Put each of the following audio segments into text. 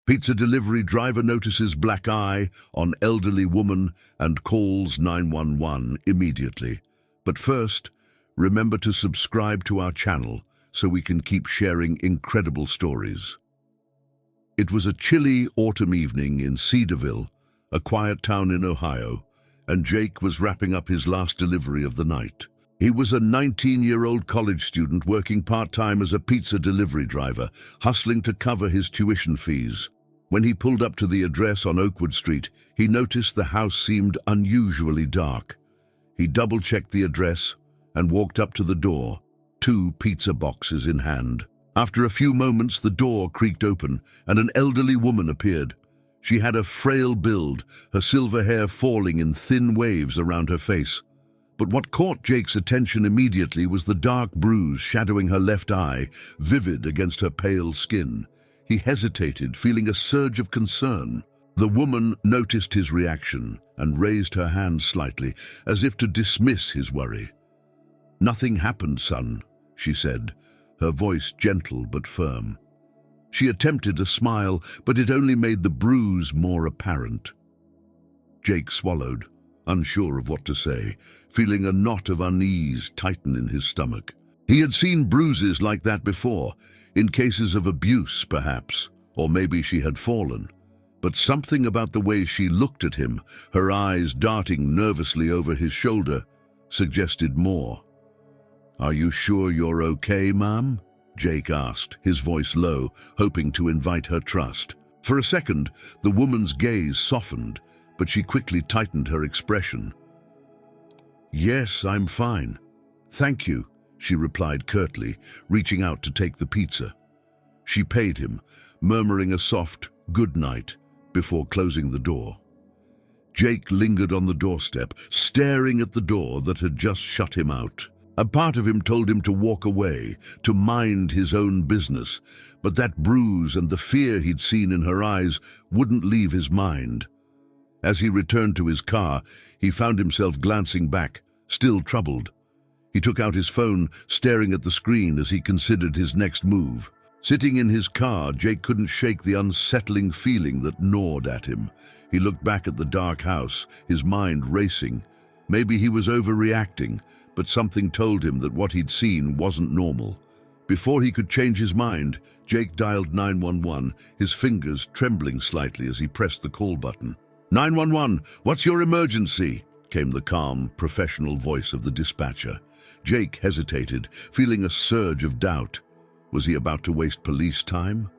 Pizza delivery driver notices black eye on elderly woman and calls 911 immediately. But first, remember to subscribe to our channel so we can keep sharing incredible stories. It was a chilly autumn evening in Cedarville, a quiet town in Ohio, and Jake was wrapping up his last delivery of the night. He was a 19-year-old college student working part-time as a pizza delivery driver, hustling to cover his tuition fees. When he pulled up to the address on Oakwood Street, he noticed the house seemed unusually dark. He double-checked the address and walked up to the door, 2 pizza boxes in hand. After a few moments, the door creaked open and an elderly woman appeared. She had a frail build, her silver hair falling in thin waves around her face. But what caught Jake's attention immediately was the dark bruise shadowing her left eye, vivid against her pale skin. He hesitated, feeling a surge of concern. The woman noticed his reaction and raised her hand slightly, as if to dismiss his worry. "Nothing happened, son," she said, her voice gentle but firm. She attempted a smile, but it only made the bruise more apparent. Jake swallowed, unsure of what to say, feeling a knot of unease tighten in his stomach. He had seen bruises like that before, in cases of abuse, perhaps, or maybe she had fallen. But something about the way she looked at him, her eyes darting nervously over his shoulder, suggested more. "Are you sure you're okay, ma'am?" Jake asked, his voice low, hoping to invite her trust. For a second, the woman's gaze softened, but she quickly tightened her expression. "Yes, I'm fine. Thank you," she replied curtly, reaching out to take the pizza. She paid him, murmuring a soft "good night" before closing the door. Jake lingered on the doorstep, staring at the door that had just shut him out. A part of him told him to walk away, to mind his own business, but that bruise and the fear he'd seen in her eyes wouldn't leave his mind. As he returned to his car, he found himself glancing back, still troubled. He took out his phone, staring at the screen as he considered his next move. Sitting in his car, Jake couldn't shake the unsettling feeling that gnawed at him. He looked back at the dark house, his mind racing. Maybe he was overreacting, but something told him that what he'd seen wasn't normal. Before he could change his mind, Jake dialed 911, his fingers trembling slightly as he pressed the call button. "911, what's your emergency?" came the calm, professional voice of the dispatcher. Jake hesitated, feeling a surge of doubt. Was he about to waste police time?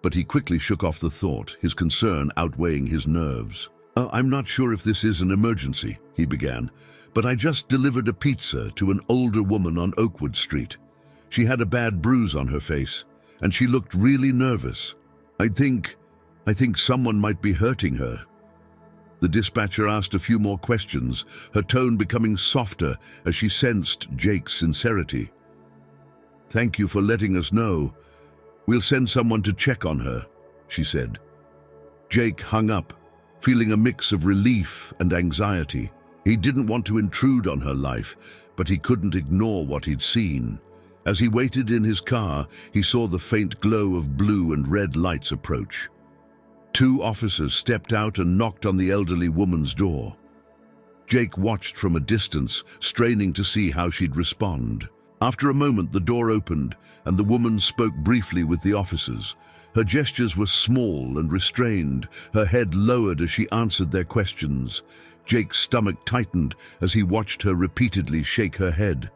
But he quickly shook off the thought, his concern outweighing his nerves. "I'm not sure if this is an emergency," he began, "but I just delivered a pizza to an older woman on Oakwood Street. She had a bad bruise on her face, and she looked really nervous. I think someone might be hurting her." The dispatcher asked a few more questions, her tone becoming softer as she sensed Jake's sincerity. "Thank you for letting us know. We'll send someone to check on her," she said. Jake hung up, feeling a mix of relief and anxiety. He didn't want to intrude on her life, but he couldn't ignore what he'd seen. As he waited in his car, he saw the faint glow of blue and red lights approach. 2 officers stepped out and knocked on the elderly woman's door. Jake watched from a distance, straining to see how she'd respond. After a moment, the door opened, and the woman spoke briefly with the officers. Her gestures were small and restrained, her head lowered as she answered their questions. Jake's stomach tightened as he watched her repeatedly shake her head.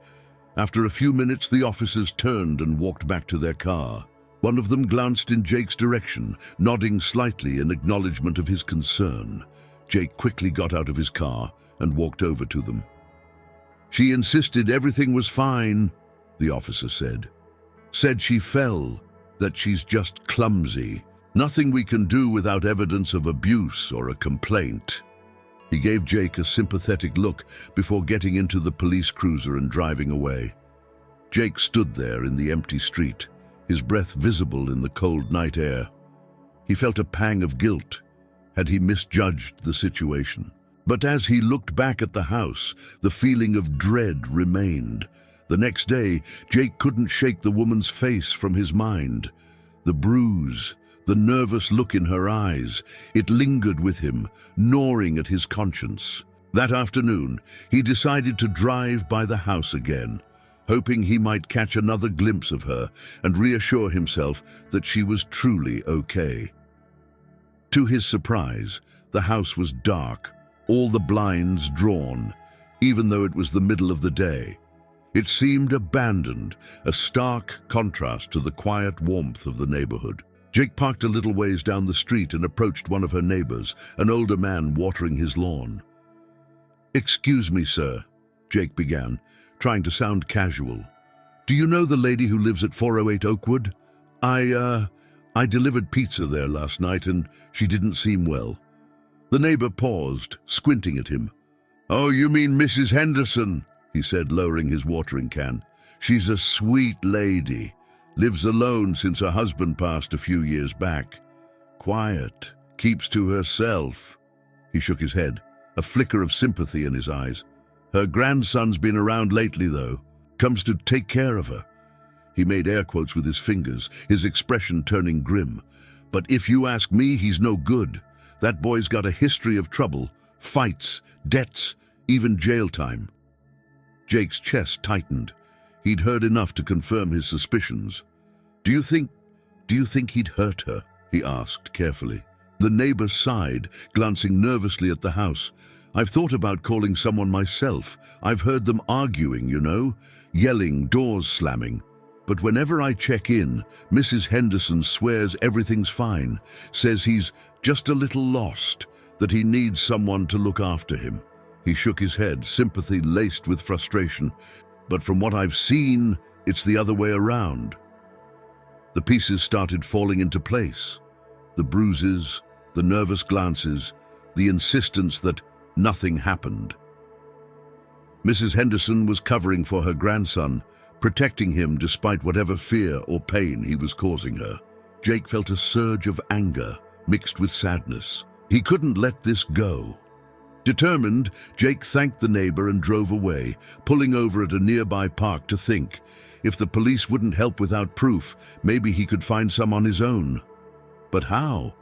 After a few minutes, the officers turned and walked back to their car. One of them glanced in Jake's direction, nodding slightly in acknowledgement of his concern. Jake quickly got out of his car and walked over to them. "She insisted everything was fine," the officer said. "Said she fell, that she's just clumsy. Nothing we can do without evidence of abuse or a complaint." He gave Jake a sympathetic look before getting into the police cruiser and driving away. Jake stood there in the empty street, his breath visible in the cold night air. He felt a pang of guilt. Had he misjudged the situation? But as he looked back at the house, the feeling of dread remained. The next day, Jake couldn't shake the woman's face from his mind. The bruise, The nervous look in her eyes, it lingered with him, gnawing at his conscience. That afternoon, he decided to drive by the house again, hoping he might catch another glimpse of her and reassure himself that she was truly okay. To his surprise, the house was dark, all the blinds drawn, even though it was the middle of the day. It seemed abandoned, a stark contrast to the quiet warmth of the neighborhood. Jake parked a little ways down the street and approached one of her neighbors, an older man watering his lawn. "Excuse me, sir," Jake began, trying to sound casual. "Do you know the lady who lives at 408 Oakwood? I delivered pizza there last night and she didn't seem well." The neighbor paused, squinting at him. "Oh, you mean Mrs. Henderson," he said, lowering his watering can. "She's a sweet lady. Lives alone since her husband passed a few years back. Quiet, keeps to herself." He shook his head, a flicker of sympathy in his eyes. "Her grandson's been around lately, though. Comes to take care of her." He made air quotes with his fingers, his expression turning grim. "But if you ask me, he's no good. That boy's got a history of trouble, fights, debts, even jail time." Jake's chest tightened. He'd heard enough to confirm his suspicions. Do you think he'd hurt her?" he asked carefully. The neighbor sighed, glancing nervously at the house. "I've thought about calling someone myself. I've heard them arguing, yelling, doors slamming. But whenever I check in, Mrs. Henderson swears everything's fine, says he's just a little lost, that he needs someone to look after him." He shook his head, sympathy laced with frustration. "But from what I've seen, it's the other way around." The pieces started falling into place. The bruises, the nervous glances, the insistence that nothing happened. Mrs. Henderson was covering for her grandson, protecting him despite whatever fear or pain he was causing her. Jake felt a surge of anger mixed with sadness. He couldn't let this go. Determined, Jake thanked the neighbor and drove away, pulling over at a nearby park to think. If the police wouldn't help without proof, maybe he could find some on his own. But how?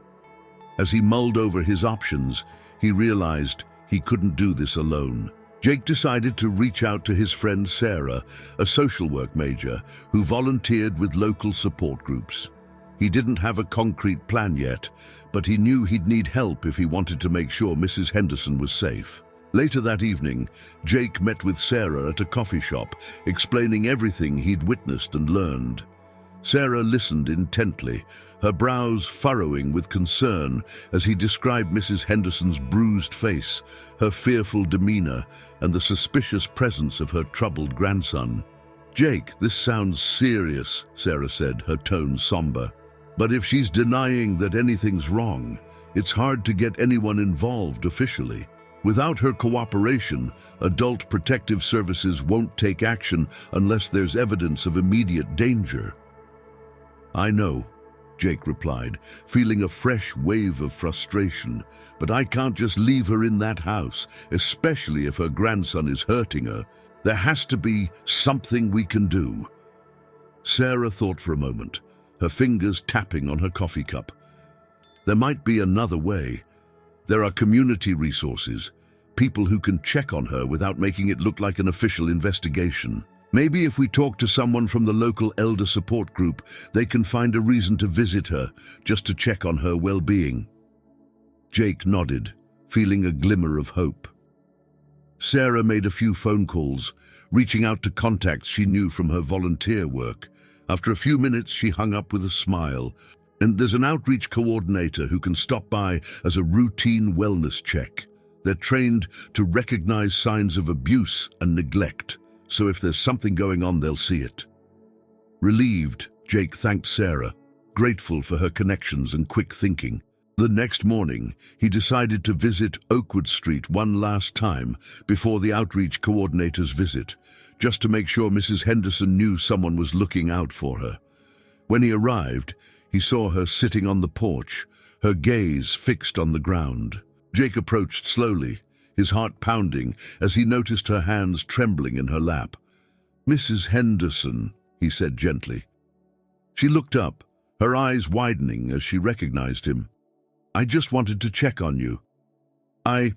As he mulled over his options, he realized he couldn't do this alone. Jake decided to reach out to his friend Sarah, a social work major who volunteered with local support groups. He didn't have a concrete plan yet, but he knew he'd need help if he wanted to make sure Mrs. Henderson was safe. Later that evening, Jake met with Sarah at a coffee shop, explaining everything he'd witnessed and learned. Sarah listened intently, her brows furrowing with concern as he described Mrs. Henderson's bruised face, her fearful demeanor, and the suspicious presence of her troubled grandson. "Jake, this sounds serious," Sarah said, her tone somber. "But if she's denying that anything's wrong, it's hard to get anyone involved officially. Without her cooperation, Adult Protective Services won't take action unless there's evidence of immediate danger." "I know," Jake replied, feeling a fresh wave of frustration. "But I can't just leave her in that house, especially if her grandson is hurting her. There has to be something we can do." Sarah thought for a moment, her fingers tapping on her coffee cup. "There might be another way. There are community resources, people who can check on her without making it look like an official investigation. Maybe if we talk to someone from the local elder support group, they can find a reason to visit her, just to check on her well-being." Jake nodded, feeling a glimmer of hope. Sarah made a few phone calls, reaching out to contacts she knew from her volunteer work. After a few minutes, she hung up with a smile. "And there's an outreach coordinator who can stop by as a routine wellness check. They're trained to recognize signs of abuse and neglect, so if there's something going on, they'll see it." Relieved, Jake thanked Sarah, grateful for her connections and quick thinking. The next morning, he decided to visit Oakwood Street one last time before the outreach coordinator's visit, just to make sure Mrs. Henderson knew someone was looking out for her. When he arrived, he saw her sitting on the porch, her gaze fixed on the ground. Jake approached slowly, his heart pounding as he noticed her hands trembling in her lap. "Mrs. Henderson," he said gently. She looked up, her eyes widening as she recognized him. "I just wanted to check on you. I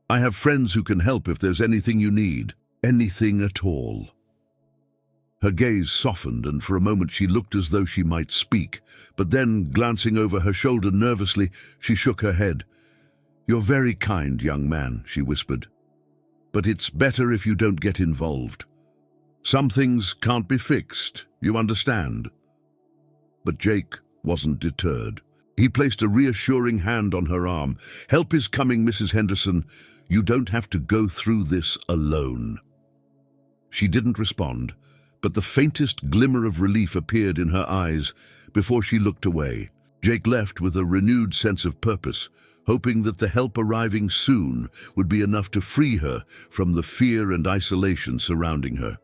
have friends who can help if there's anything you need. Anything at all." Her gaze softened, and for a moment she looked as though she might speak, but then, glancing over her shoulder nervously, she shook her head. "You're very kind, young man," she whispered. "But it's better if you don't get involved. Some things can't be fixed, you understand?" But Jake wasn't deterred. He placed a reassuring hand on her arm. "Help is coming, Mrs. Henderson. You don't have to go through this alone." She didn't respond, but the faintest glimmer of relief appeared in her eyes before she looked away. Jake left with a renewed sense of purpose, hoping that the help arriving soon would be enough to free her from the fear and isolation surrounding her.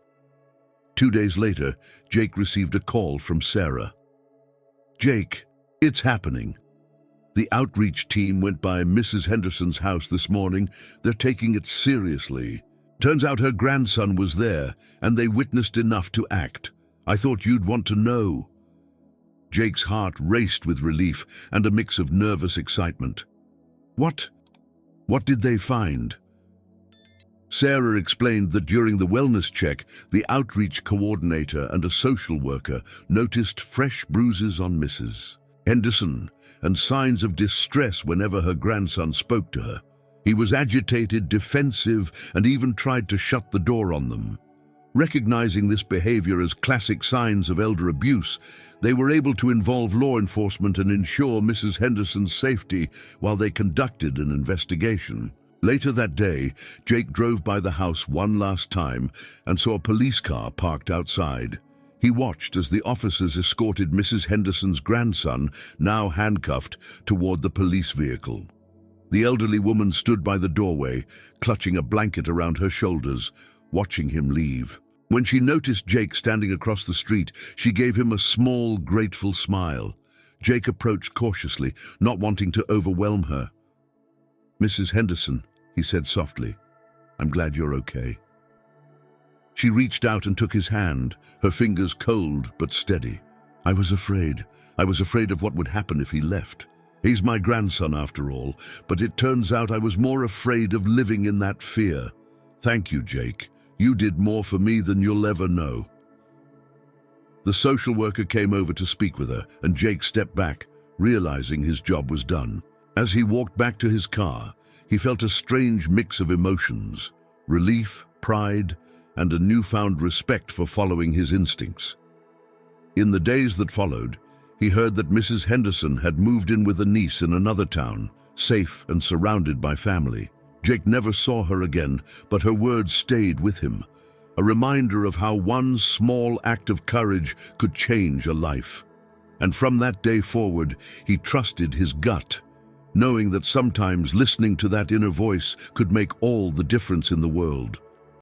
2 days later, Jake received a call from Sarah. "Jake, it's happening. The outreach team went by Mrs. Henderson's house this morning. They're taking it seriously. Turns out her grandson was there, and they witnessed enough to act. I thought you'd want to know." Jake's heart raced with relief and a mix of nervous excitement. What did they find?" Sarah explained that during the wellness check, the outreach coordinator and a social worker noticed fresh bruises on Mrs. Henderson and signs of distress whenever her grandson spoke to her. He was agitated, defensive, and even tried to shut the door on them. Recognizing this behavior as classic signs of elder abuse, they were able to involve law enforcement and ensure Mrs. Henderson's safety while they conducted an investigation. Later that day, Jake drove by the house one last time and saw a police car parked outside. He watched as the officers escorted Mrs. Henderson's grandson, now handcuffed, toward the police vehicle. The elderly woman stood by the doorway, clutching a blanket around her shoulders, watching him leave. When she noticed Jake standing across the street, she gave him a small, grateful smile. Jake approached cautiously, not wanting to overwhelm her. "Mrs. Henderson," he said softly, "I'm glad you're okay." She reached out and took his hand, her fingers cold but steady. I was afraid of what would happen if he left. He's my grandson after all, but it turns out I was more afraid of living in that fear. Thank you, Jake. You did more for me than you'll ever know." The social worker came over to speak with her, and Jake stepped back, realizing his job was done. As he walked back to his car, he felt a strange mix of emotions: relief, pride, and a newfound respect for following his instincts. In the days that followed, he heard that Mrs. Henderson had moved in with a niece in another town, safe and surrounded by family. Jake never saw her again, but her words stayed with him, a reminder of how one small act of courage could change a life. And from that day forward, he trusted his gut, knowing that sometimes listening to that inner voice could make all the difference in the world.